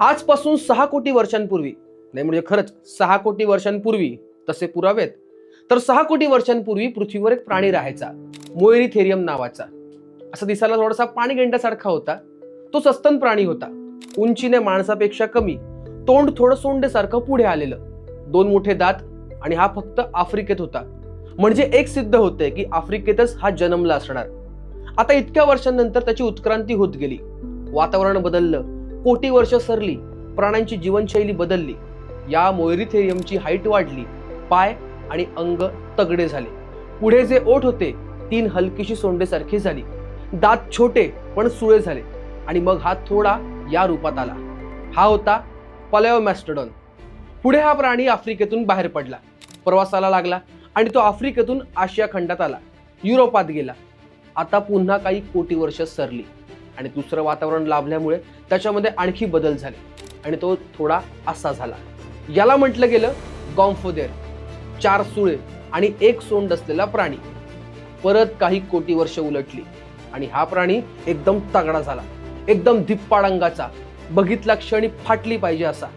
आजपासून 6 कोटी वर्षांपूर्वी, नाही म्हणजे खरंच 6 कोटी वर्षांपूर्वी, तसे पुरावेत तर 6 कोटी वर्षांपूर्वी पृथ्वीवर एक प्राणी राहायचा, मोएरिथेरियम नावाचा. असा दिसायला थोडासा पाणीगेंड्यासारखा होता. तो सस्तन प्राणी होता, उंचीने माणसापेक्षा कमी, तोंड थोडं सोंडेसारखं पुढे आलेलं, 2 मोठे दात, आणि हा फक्त आफ्रिकेत होता. म्हणजे एक सिद्ध होते की आफ्रिकेतच हा जन्मला असणार. आता इतक्या वर्षांनंतर त्याची उत्क्रांती होत गेली, वातावरण बदललं, कोटी वर्ष सरली, प्राण्यांची जीवनशैली बदलली. या मोएरिथेरियमची हाईट वाढली, पाय आणि अंग तगडे झाले. पुढे जे ओठ होते 3 हलकीशी सोंडेसारखी झाली, दात छोटे पण सुळे झाले, आणि मग हा थोडा या रूपात आला. हा होता पलेओमॅस्टोडॉन. पुढे हा प्राणी आफ्रिकेतून बाहेर पडला, प्रवासाला लागला, आणि तो आफ्रिकेतून आशिया खंडात आला, युरोपात गेला. आता पुन्हा काही कोटी वर्ष सरली, आणि दुसरं वातावरण लाभल्यामुळे त्याच्यामध्ये आणखी बदल झाले, आणि तो थोडा असा झाला. याला म्हटलं गेलं गॉम्फोदेर, 4 सुळे आणि 1 सोंड असलेला प्राणी. परत काही कोटी वर्ष उलटली, आणि हा प्राणी एकदम तगडा झाला, एकदम धिप्पाड अंगाचा, बघितला क्षणी फाटली पाहिजे असा.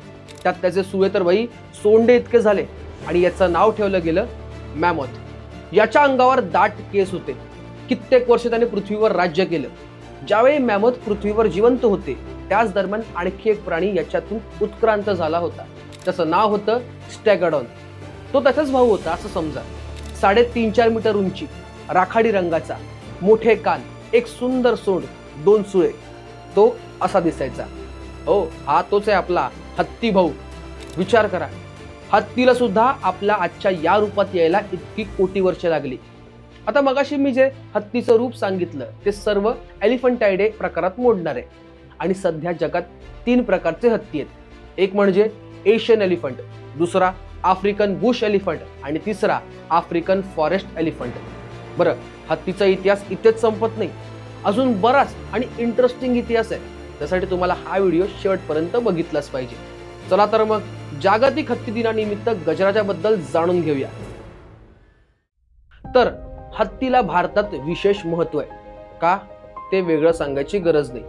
त्यात त्याचे सुळे तर बाई सोंडे इतके झाले, आणि याचं नाव ठेवलं गेलं मॅमॉथ. याच्या अंगावर दाट केस होते. कित्येक वर्ष त्याने पृथ्वीवर राज्य केलं. ज्यावेळी मॅमॉथ पृथ्वीवर जिवंत होते त्याच दरम्यान आणखी एक प्राणी याच्यातून उत्क्रांत झाला होता. त्याचं नाव होतं स्टॅगॅडॉन. तो त्याचाच भाऊ होता असं समजा. 3.5-4 मीटर उंची, राखाडी रंगाचा, मोठे कान, एक सुंदर सोंड, 2 सुळे. तो असा दिसायचा. हो, हा तोच आहे आपला हत्ती भाऊ. विचार करा, हत्तीला सुद्धा आपल्या आजच्या या रूपात यायला इतकी कोटी वर्ष लागली. आता मगाशी मी जे हत्तीचं रूप सांगितलं ते सर्व एलिफंटाइडे प्रकारात मोडणार आहे. आणि सध्या जगात 3 प्रकारचे हत्ती आहेत. एक म्हणजे एशियन एलिफंट, दुसरा आफ्रिकन बुश एलिफंट, आणि तिसरा आफ्रिकन फॉरेस्ट एलिफंट. बरं, हत्तीचा इतिहास इथेच संपत नाही. अजून बराच आणि इंटरेस्टिंग इतिहास आहे. त्यासाठी तुम्हाला हा व्हिडिओ शेवटपर्यंत बघितलाच पाहिजे. चला तर मग जागतिक हत्ती दिनानिमित्त गजराच्या बद्दल जाणून घेऊया. तर हत्तीला भारतात विशेष महत्व आहे का, ते वेगळं सांगायची गरज नाही.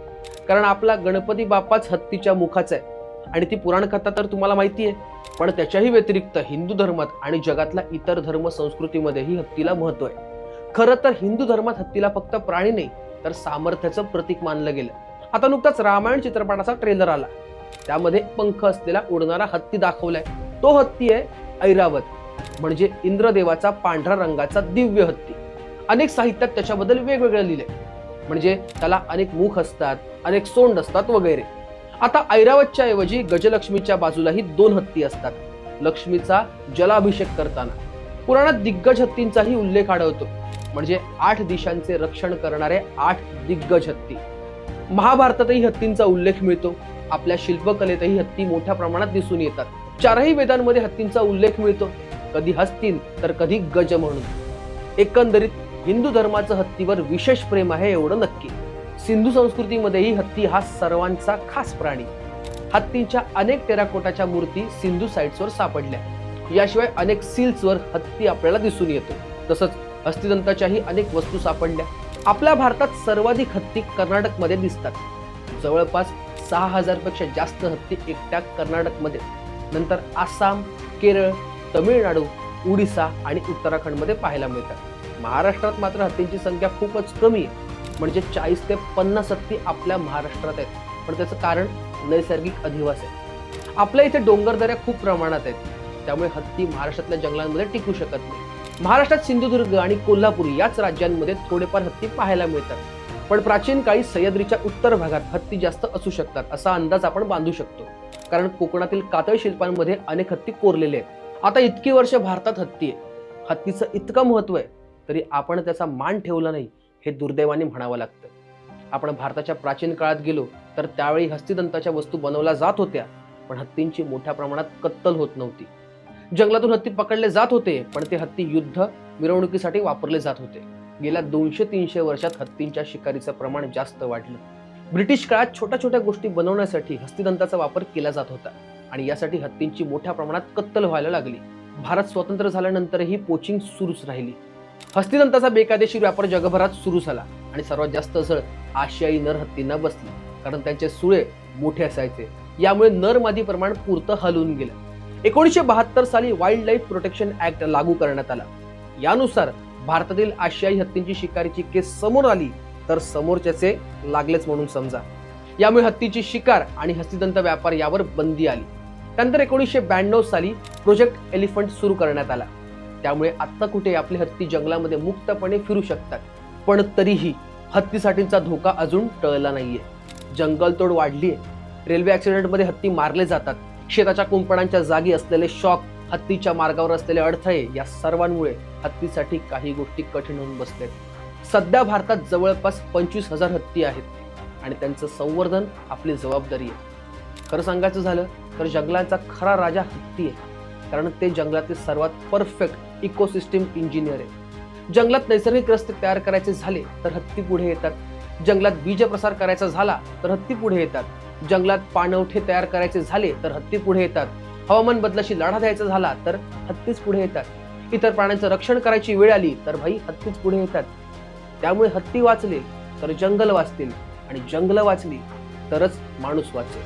कारण आपला गणपती बाप्पाच हत्तीच्या मुखाचा आहे, आणि ती पुराण कथा तर तुम्हाला माहिती आहे. पण त्याच्याही व्यतिरिक्त हिंदू धर्मात आणि जगातल्या इतर धर्म संस्कृतीमध्येही हत्तीला महत्व आहे. खरं तर हिंदू धर्मात हत्तीला फक्त प्राणी नाही तर सामर्थ्याचं प्रतीक मानलं गेलं. आता नुकताच रामायण चित्रपटाचा ट्रेलर आला, त्यामध्ये पंख असलेला उडणारा हत्ती दाखवलाय. तो हत्ती आहे ऐरावत, म्हणजे इंद्रदेवाचा पांढरा रंगाचा दिव्य हत्ती. अनेक साहित्यात त्याच्याबद्दल वेगवेगळं लिहिलंय, म्हणजे त्याला अनेक मुख असतात, अनेक सोंड असतात वगैरे. आता ऐरावतच्या ऐवजी गजलक्ष्मीच्या बाजूलाही 2 हत्ती असतात. लक्ष्मीचा जलाभिषेक करताना पुराणात दिग्गज हत्तींचाही उल्लेख आढळतो, म्हणजे 8 दिशांचे रक्षण करणारे 8 दिग्गज हत्ती. महाभारतातही हत्तींचा उल्लेख मिळतो. आपल्या शिल्पकलेतही हत्ती मोठ्या प्रमाणात दिसून येतात. 4ही वेदांमध्ये हत्तींचा उल्लेख मिळतो, कधी हस्तीन तर कधी गज म्हणून. एकंदरीत हिंदू धर्माचं हत्तीवर विशेष प्रेम आहे एवढं नक्की. सिंधू संस्कृतीमध्येही हत्ती हा सर्वांचा खास प्राणी. हत्तींच्या अनेक टेराकोटाच्या मूर्ती सिंधू साइट्सवर सापडल्या. याशिवाय अनेक सील्सवर हत्ती आपल्याला दिसून येतो. तसंच हस्तिदंताच्याही अनेक वस्तू सापडल्या. आपल्या भारतात सर्वाधिक हत्ती कर्नाटकमध्ये दिसतात. जवळपास 6000 पेक्षा जास्त हत्ती एकट्या कर्नाटकमध्ये, नंतर आसाम, केरळ, तमिळनाडू, ओडिसा आणि उत्तराखंडमध्ये पाहायला मिळतात. महाराष्ट्रात मात्र हत्तींची संख्या खूपच कमी आहे, म्हणजे 40 ते 50 हत्ती आपल्या महाराष्ट्रात आहेत. पण त्याचं कारण नैसर्गिक अधिवास आहे. आपल्या इथे डोंगरदऱ्या खूप प्रमाणात आहेत, त्यामुळे हत्ती महाराष्ट्रातल्या जंगलांमध्ये टिकू शकत नाही. महाराष्ट्रात सिंधुदुर्ग आणि कोल्हापूर याच राज्यांमध्ये थोडेफार हत्ती पाहायला मिळतात. पण प्राचीन काळी सह्याद्रीच्या उत्तर भागात हत्ती जास्त असू शकतात असा अंदाज आपण बांधू शकतो, कारण कोकणातील कातळ शिल्पांमध्ये अनेक हत्ती कोरलेले आहेत. आता इतकी वर्ष भारतात हत्ती आहे. हत्तीचं इतकं महत्व आहे तरी आपण त्याचा मान ठेवला नाही, हे दुर्दैवाने म्हणावं लागतं. आपण भारताच्या प्राचीन काळात गेलो तर त्यावेळी हस्तिदंताच्या वस्तू बनवल्या जात होत्या, पण हत्तींची मोठ्या प्रमाणात कत्तल होत नव्हती. जंगलातून हत्ती पकडले जात होते, पण ते हत्ती युद्ध मिरवणुकीसाठी वापरले जात होते. गेल्या 200-300 वर्षात हत्तींच्या शिकारीचं प्रमाण जास्त वाढलं. ब्रिटिश काळात छोट्या छोट्या गोष्टी बनवण्यासाठी हस्तिदंताचा वापर केला जात होता, आणि यासाठी हत्तींची मोठ्या प्रमाणात कत्तल व्हायला लागली. भारत स्वतंत्र झाल्यानंतरही पोचिंग सुरूच राहिली. हस्तिदंताचा बेकायदेशीर व्यापार जगभरात सुरू झाला, आणि सर्वात जास्त झळ आशियाई नर हत्तींना बसली, कारण त्यांचे सुळे मोठे असायचे, यामुळे नर मादी प्रमाण पुरतं हलवून गेलं. 1972 साली वाईल्ड लाईफ प्रोटेक्शन ऍक्ट लागू करण्यात आला. यानुसार भारतातील आशियाई हत्तींची शिकारीची केस समोर आली तर समोरच्याचे लागलेच म्हणून समजा. यामुळे हत्तीची शिकार आणि हस्तिदंत व्यापार यावर बंदी आली. त्यानंतर 1992 साली प्रोजेक्ट एलिफंट सुरू करण्यात आला. त्यामुळे आता कुठे आपले हत्ती जंगलामध्ये मुक्तपणे फिरू शकतात. पण तरीही हत्तीसाठीचा धोका अजून टळला नाहीये. जंगलतोड वाढलीये, रेल्वे ऍक्सिडेंटमध्ये हत्ती मारले जातात, शेताच्या कुंपणांच्या जागी असलेले शॉक, हत्तीच्या मार्गावर असलेले अडथळे, या सर्वांमुळे हत्तीसाठी काही गोष्टी कठीण होऊन बसलेत. सध्या भारतात जवळपास 25,000 हत्ती आहेत आणि त्यांचं संवर्धन आपली जबाबदारी आहे. खरं सांगायचं झालं तर जंगलाचा खरा राजा हत्ती आहे, कारण ते जंगलातील सर्वात परफेक्ट इकोसिस्टीम इंजिनियर आहे. जंगलात नैसर्गिक रस्ते तयार करायचे झाले तर हत्ती पुढे येतात. जंगलात बीज प्रसार करायचा झाला तर हत्ती पुढे येतात. जंगलात पाणवठे तयार करायचे झाले तर हत्ती पुढे येतात. हवामान बदलाशी लढा द्यायचा झाला तर हत्तीच पुढे येतात. इतर प्राण्यांचं रक्षण करायची वेळ आली तर भाई हत्तीच पुढे येतात. त्यामुळे हत्ती वाचले तर जंगल वाचतील आणि जंगल वाचली तरच माणूस वाचेल.